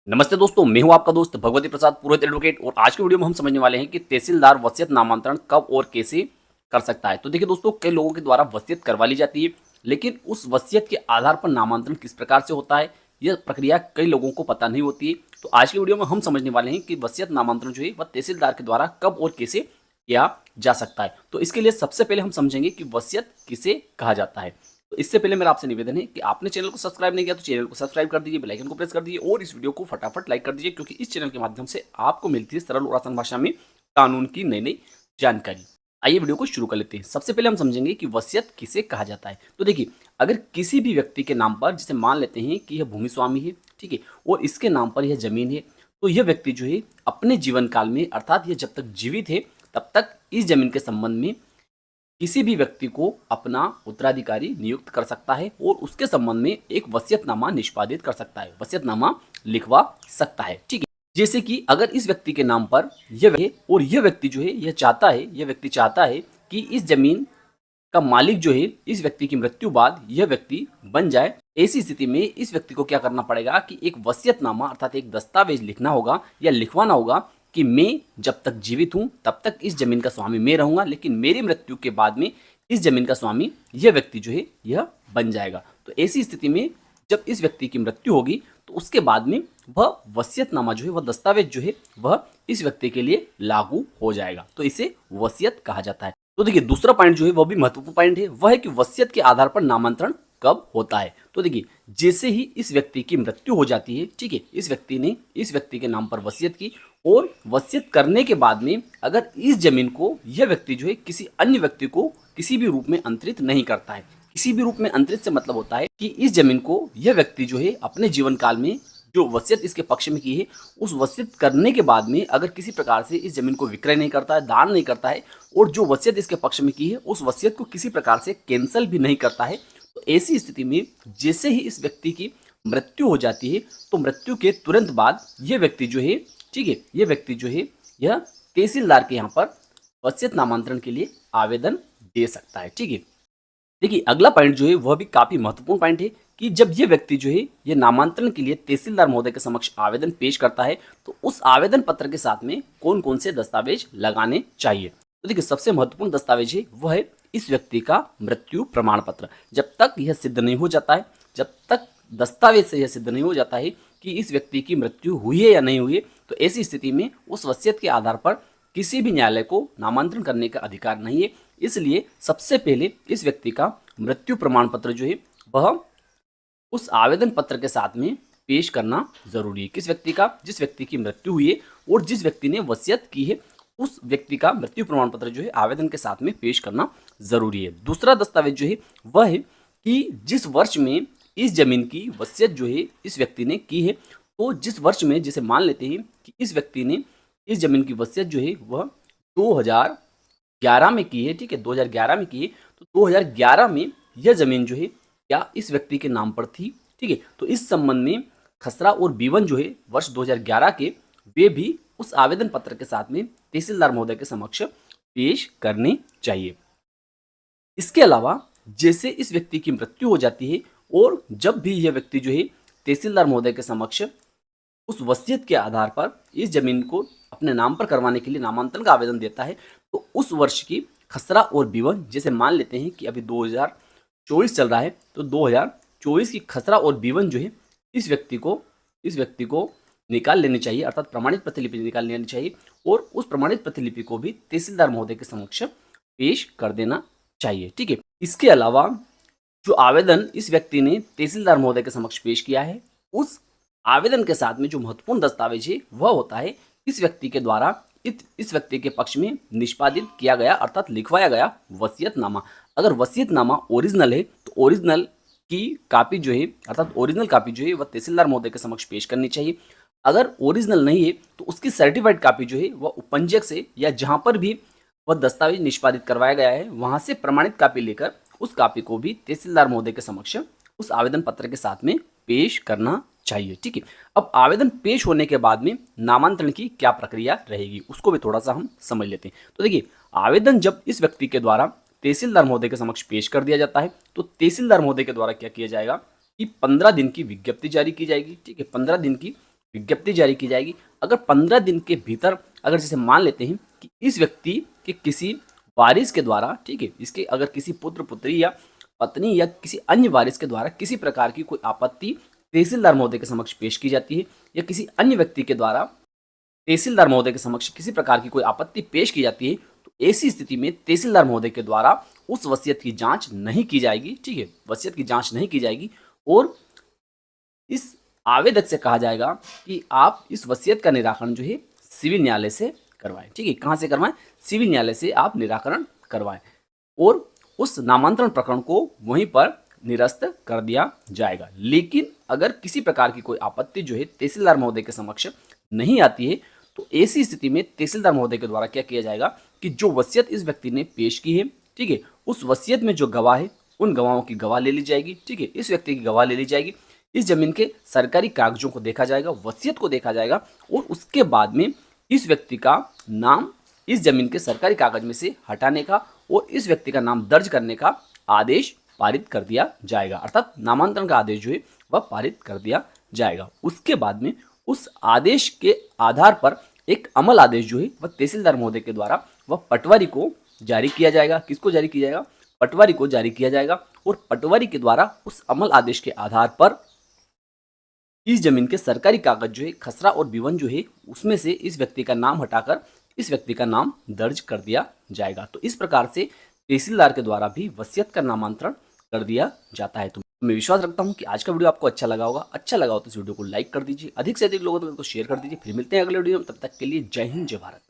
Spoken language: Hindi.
नमस्ते दोस्तों, मैं हूं आपका दोस्त भगवती प्रसाद पुरोहित एडवोकेट। और आज के वीडियो में हम समझने वाले हैं कि तहसीलदार वसीयत नामांतरण कब और कैसे कर सकता है। तो देखिए दोस्तों, कई लोगों के द्वारा वसीयत करवा ली जाती है, लेकिन उस वसीयत के आधार पर नामांतरण किस प्रकार से होता है, यह प्रक्रिया कई लोगों को पता नहीं होती है। तो आज की वीडियो में हम समझने वाले हैं कि वसीयत नामांतरण जो है वह तहसीलदार के द्वारा कब और कैसे किया जा सकता है। तो इसके लिए सबसे पहले हम समझेंगे कि वसीयत किसे कहा जाता है। तो इससे पहले मेरा आपसे निवेदन है कि आपने चैनल को सब्सक्राइब नहीं किया तो चैनल को सब्सक्राइब कर दीजिए, बेल आइकन को प्रेस कर दीजिए और इस वीडियो को फटाफट लाइक कर दीजिए, क्योंकि इस चैनल के माध्यम से आपको मिलती है सरल और आसान भाषा में कानून की नई नई जानकारी। आइए वीडियो को शुरू कर लेते हैं। सबसे पहले हम समझेंगे कि वसीयत किसे कहा जाता है। तो देखिए, अगर किसी भी व्यक्ति के नाम पर, जिसे मान लेते हैं कि यह भूमि स्वामी है, ठीक है, और इसके नाम पर यह जमीन है, तो यह व्यक्ति जो है अपने जीवन काल में, अर्थात यह जब तक जीवित है तब तक इस जमीन के संबंध में किसी भी व्यक्ति को अपना उत्तराधिकारी नियुक्त कर सकता है और उसके संबंध में एक वसीयतनामा निष्पादित कर सकता है, वसीयतनामा लिखवा सकता है। ठीक है, जैसे कि अगर इस व्यक्ति के नाम पर यह है और यह व्यक्ति जो है यह व्यक्ति चाहता है कि इस जमीन का मालिक जो है इस व्यक्ति की मृत्यु बाद यह व्यक्ति बन जाए, ऐसी स्थिति में इस व्यक्ति को क्या करना पड़ेगा कि एक वसीयतनामा अर्थात एक दस्तावेज लिखना होगा या लिखवाना होगा कि मैं जब तक जीवित हूं तब तक इस जमीन का स्वामी मैं रहूंगा, लेकिन मेरी मृत्यु के बाद में इस जमीन का स्वामी यह व्यक्ति जो है यह बन जाएगा। तो ऐसी स्थिति में जब इस व्यक्ति की मृत्यु होगी तो उसके बाद में वह वसीयतनामा जो है, वह दस्तावेज जो है, वह इस व्यक्ति के लिए लागू हो जाएगा। तो इसे वसीयत कहा जाता है। तो देखिए, दूसरा पॉइंट जो है वह भी महत्वपूर्ण पॉइंट है, वह है कि वसीयत के आधार पर नामांतरण कब होता है। तो देखिए, जैसे ही इस व्यक्ति की मृत्यु हो जाती है, ठीक है, इस व्यक्ति ने इस व्यक्ति के नाम पर वसीयत की और वसीयत करने के बाद में अगर इस जमीन को यह व्यक्ति जो है किसी अन्य व्यक्ति को किसी भी रूप में अंतरित नहीं करता है। किसी भी रूप में अंतरित से मतलब होता है कि इस जमीन को यह व्यक्ति जो है अपने जीवन काल में जो वसीयत इसके पक्ष में की है, उस वसीयत करने के बाद में अगर किसी प्रकार से इस जमीन को विक्रय नहीं करता है, दान नहीं करता है, और जो वसीयत इसके पक्ष में की है उस वसीयत को किसी प्रकार से कैंसिल भी नहीं करता है, तो ऐसी स्थिति में जैसे ही इस व्यक्ति की मृत्यु हो जाती है तो मृत्यु के तुरंत बाद यह व्यक्ति जो है, ठीक है, यह व्यक्ति जो है यह तहसीलदार के यहाँ पर वसीयत नामांतरण के लिए आवेदन दे सकता है। ठीक है, देखिए अगला पॉइंट जो है वह भी काफी महत्वपूर्ण पॉइंट है कि जब ये व्यक्ति जो है ये नामांतरण के लिए तहसीलदार महोदय के समक्ष आवेदन पेश करता है तो उस आवेदन पत्र के साथ में कौन कौन से दस्तावेज लगाने चाहिए। तो देखिए, सबसे महत्वपूर्ण दस्तावेज है वह है इस व्यक्ति का मृत्यु प्रमाण पत्र। जब तक यह सिद्ध नहीं हो जाता है, जब तक दस्तावेज से यह सिद्ध नहीं हो जाता है कि इस व्यक्ति की मृत्यु हुई है या नहीं हुई है, तो ऐसी स्थिति में उस वसीयत के आधार पर किसी भी न्यायालय को नामांतरण करने का अधिकार नहीं है। इसलिए सबसे पहले इस व्यक्ति का मृत्यु प्रमाण पत्र जो है वह उस आवेदन पत्र के साथ में पेश करना जरूरी है। किस व्यक्ति का? जिस व्यक्ति की मृत्यु हुई है और जिस व्यक्ति ने वसीयत की है, उस व्यक्ति का मृत्यु प्रमाण पत्र जो है आवेदन के साथ में पेश करना जरूरी है। दूसरा दस्तावेज जो है वह है कि जिस वर्ष में इस जमीन की वसीयत जो है इस व्यक्ति ने की है, तो जिस वर्ष में, जैसे मान लेते हैं कि इस व्यक्ति ने इस जमीन की वसीयत जो है वह 2011 में की है, ठीक है, 2011 में की है, तो 2011 में यह जमीन जो है क्या इस व्यक्ति के नाम पर थी, ठीक है, तो इस संबंध में खसरा और बीवन जो है वर्ष 2011 के, वे भी उस आवेदन पत्र के साथ में तहसीलदार महोदय के समक्ष पेश करने चाहिए। इसके अलावा जैसे इस व्यक्ति की मृत्यु हो जाती है और जब भी यह व्यक्ति जो है तहसीलदार महोदय के समक्ष उस वसीयत के आधार पर इस जमीन को अपने नाम पर करवाने के लिए नामांतरण का आवेदन देता है, तो उस वर्ष की खसरा और बीवन, जैसे मान लेते हैं कि अभी 2024 चल रहा है, तो 2024 की खसरा और बीवन जो है इस व्यक्ति को निकाल लेनी चाहिए, अर्थात प्रमाणित प्रतिलिपि निकाल लेनी चाहिए और उस प्रमाणित प्रतिलिपि को भी तहसीलदार महोदय के समक्ष पेश कर देना चाहिए। ठीक है, इसके अलावा जो आवेदन इस व्यक्ति ने तहसीलदार महोदय के समक्ष पेश किया है, उस आवेदन के साथ में जो महत्वपूर्ण दस्तावेज है वह होता है इस व्यक्ति के द्वारा इस व्यक्ति के पक्ष में निष्पादित किया गया, अर्थात लिखवाया गया वसीयतनामा। अगर वसीयतनामा ओरिजिनल है तो ओरिजिनल की कापी जो है, अर्थात ओरिजिनल कापी जो है वह तहसीलदार महोदय के समक्ष पेश करनी चाहिए। अगर ओरिजिनल नहीं है तो उसकी सर्टिफाइड कापी जो है वह उपंजक से या जहां पर भी वह दस्तावेज निष्पादित करवाया गया है वहां से प्रमाणित कापी लेकर उस कापी को भी तहसीलदार महोदय के समक्ष उस आवेदन पत्र के साथ में पेश करना चाहिए। ठीक है, अब आवेदन पेश होने के बाद में नामांतरण की क्या प्रक्रिया रहेगी उसको भी थोड़ा सा हम समझ लेते हैं। तो देखिए, आवेदन जब इस व्यक्ति के द्वारा तहसीलदार महोदय के समक्ष पेश कर दिया जाता है तो तहसीलदार महोदय के द्वारा क्या किया जाएगा कि 15 दिन की विज्ञप्ति जारी की जाएगी। ठीक है, 15 दिन की विज्ञप्ति जारी की जाएगी। अगर 15 दिन के भीतर अगर जैसे मान लेते हैं कि इस व्यक्ति के किसी वारिस के द्वारा, ठीक है, इसके अगर किसी पुत्र पुत्री या पत्नी या किसी अन्य वारिस के द्वारा किसी प्रकार की कोई आपत्ति तहसीलदार महोदय के समक्ष पेश की जाती है या किसी अन्य व्यक्ति के द्वारा तहसीलदार महोदय के समक्ष किसी प्रकार की कोई आपत्ति पेश की जाती है, तो ऐसी स्थिति में तहसीलदार महोदय के द्वारा उस वसीयत की जांच नहीं की जाएगी, ठीक है, वसीयत की जांच नहीं की जाएगी और इस आवेदक से कहा जाएगा कि आप इस वसीयत का निराकरण जो है सिविल न्यायालय से करवाएं, ठीक है, कहाँ से करवाएं, सिविल न्यायालय से आप निराकरण करवाएं और उस नामांतरण प्रकरण को वहीं पर निरस्त कर दिया जाएगा। लेकिन अगर किसी प्रकार की कोई आपत्ति जो है तहसीलदार महोदय के समक्ष नहीं आती है, तो ऐसी स्थिति में तहसीलदार महोदय के द्वारा क्या किया जाएगा कि जो वसीयत इस व्यक्ति ने पेश की है, ठीक है, उस वसीयत में जो गवाह है उन गवाहों की गवाह ले ली जाएगी, ठीक है, इस व्यक्ति की गवाह ले ली जाएगी, इस जमीन के सरकारी कागजों को देखा जाएगा, वसीयत को देखा जाएगा और उसके बाद में इस व्यक्ति का नाम इस जमीन के सरकारी कागज में से हटाने का और इस व्यक्ति का नाम दर्ज करने का आदेश पारित कर दिया जाएगा, अर्थात नामांतरण का आदेश जो है वह पारित कर दिया जाएगा। उसके बाद में उस आदेश के आधार पर एक अमल आदेश जो है वह तहसीलदार महोदय के द्वारा वह पटवारी को जारी किया जाएगा। किसको जारी किया जाएगा? पटवारी को जारी किया जाएगा और पटवारी के द्वारा उस अमल आदेश के आधार पर इस जमीन के सरकारी कागज जो है खसरा और विवन जो है उसमें से इस व्यक्ति का नाम हटाकर इस व्यक्ति का नाम दर्ज कर दिया जाएगा। तो इस प्रकार से तहसीलदार के द्वारा भी वसीयत का नामांतरण कर दिया जाता है। तो मैं विश्वास रखता हूं कि आज का वीडियो आपको अच्छा लगा होगा। अच्छा लगा हो तो इस वीडियो को लाइक कर दीजिए, अधिक से अधिक लोगों तक इसको शेयर कर दीजिए। फिर मिलते हैं अगले वीडियो में, तब तक के लिए जय हिंद जय भारत।